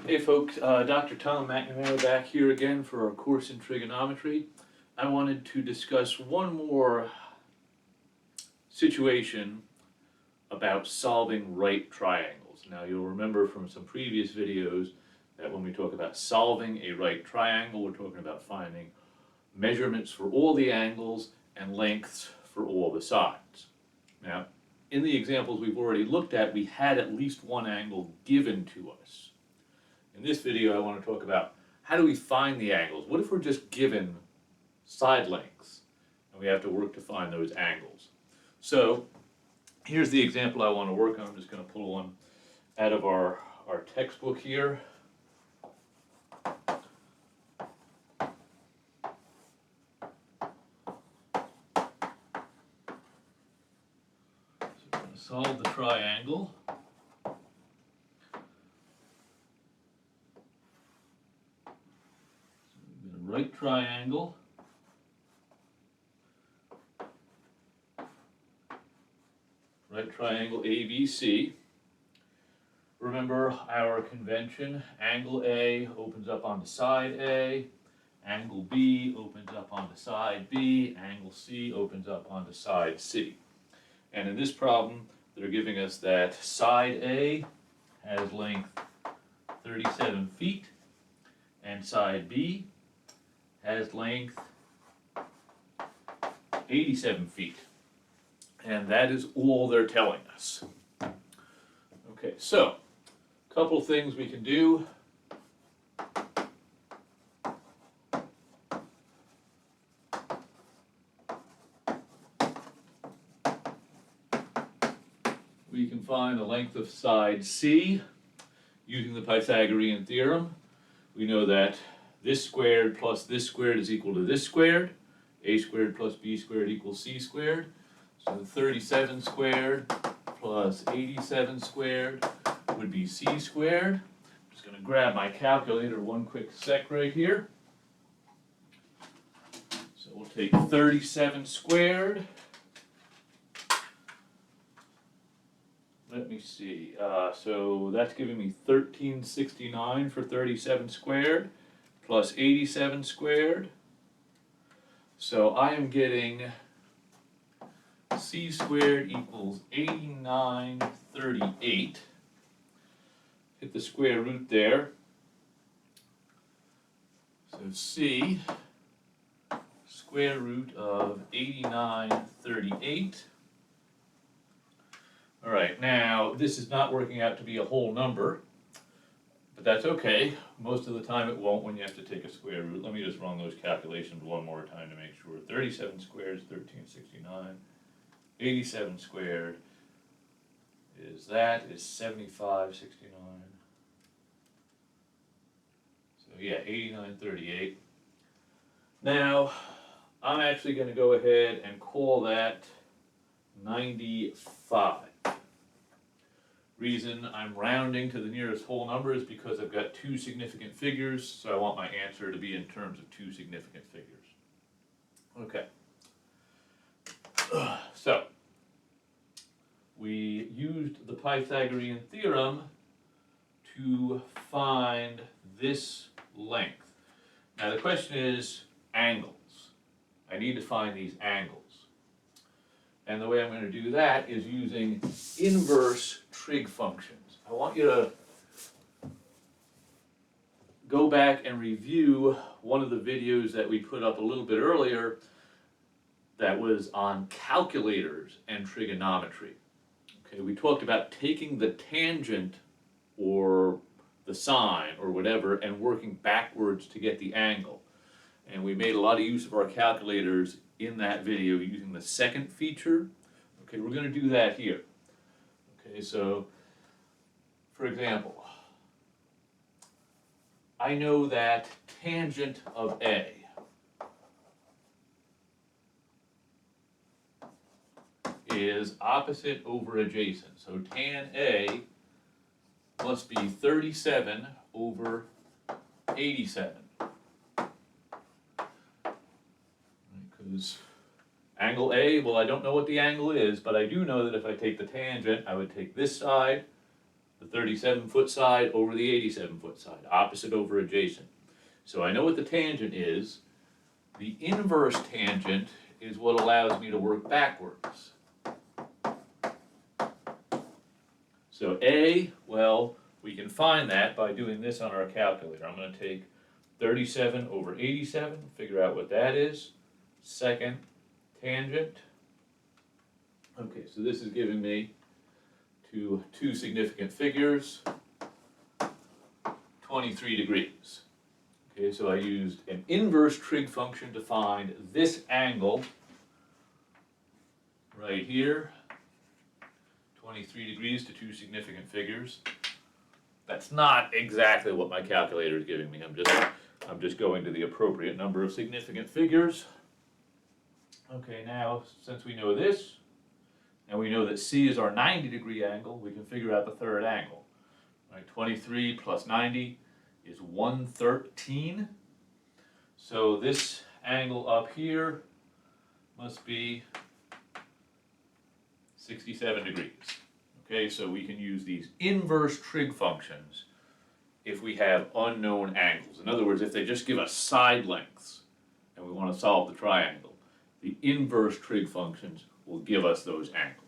Hey folks, Dr. Tom McNamara back here again for our course in trigonometry. I wanted to discuss one more situation about solving right triangles. Now you'll remember from some previous videos that when we talk about solving a right triangle, we're talking about finding measurements for all the angles and lengths for all the sides. Now, in the examples we've already looked at, we had at least one angle given to us. In this video, I want to talk about how do we find the angles? What if we're just given side lengths and we have to work to find those angles? So here's the example I want to work on. I'm just going to pull one out of our textbook here. So we're going to solve the triangle. Right triangle, ABC. Remember our convention, angle A opens up onto side A, angle B opens up onto side B, angle C opens up onto side C. And in this problem, they're giving us that side A has length 37 feet and side B has length 87 feet. And that is all they're telling us. Okay, so a couple things we can do. We can find the length of side C using the Pythagorean theorem. We know that this squared plus this squared is equal to this squared. A squared plus B squared equals C squared. So 37 squared plus 87 squared would be C squared. I'm just going to grab my calculator one quick sec right here. So we'll take 37 squared. Let me see. So that's giving me 1369 for 37 squared. Plus 87 squared. So I am getting C squared equals 8938. Hit the square root there. So C, square root of 8938. All right, now this is not working out to be a whole number. But that's okay. Most of the time it won't when you have to take a square root. Let me just run those calculations one more time to make sure. 37 squared is 1369. 87 squared is 7569. So yeah, 8938. Now, I'm actually going to go ahead and call that 95. Reason I'm rounding to the nearest whole number is because I've got two significant figures, so I want my answer to be in terms of two significant figures. Okay. So, we used the Pythagorean theorem to find this length. Now the question is angles. I need to find these angles. And the way I'm going to do that is using inverse trig functions. I want you to go back and review one of the videos that we put up a little bit earlier that was on calculators and trigonometry. Okay, we talked about taking the tangent or the sine or whatever and working backwards to get the angle. And we made a lot of use of our calculators in that video using the second feature. Okay, we're going to do that here. Okay, so for example, I know that tangent of A is opposite over adjacent. So tan A must be 37 over 87. Because angle A, well, I don't know what the angle is, but I do know that if I take the tangent, I would take this side The 37-foot side over the 87-foot side, opposite over adjacent. So I know what the tangent is. The inverse tangent is what allows me to work backwards. So A, well, we can find that by doing this on our calculator. I'm going to take 37 over 87, figure out what that is. Second tangent. Okay, so this is giving me two significant figures, 23 degrees. Okay, so I used an inverse trig function to find this angle right here. 23 degrees to two significant figures. That's not exactly what my calculator is giving me. I'm just going to the appropriate number of significant figures. Okay, now since we know this, and we know that C is our 90-degree angle, we can figure out the third angle. Right, 23 plus 90 is 113. So this angle up here must be 67 degrees. Okay, so we can use these inverse trig functions if we have unknown angles. In other words, if they just give us side lengths and we want to solve the triangle, the inverse trig functions will give us those angles.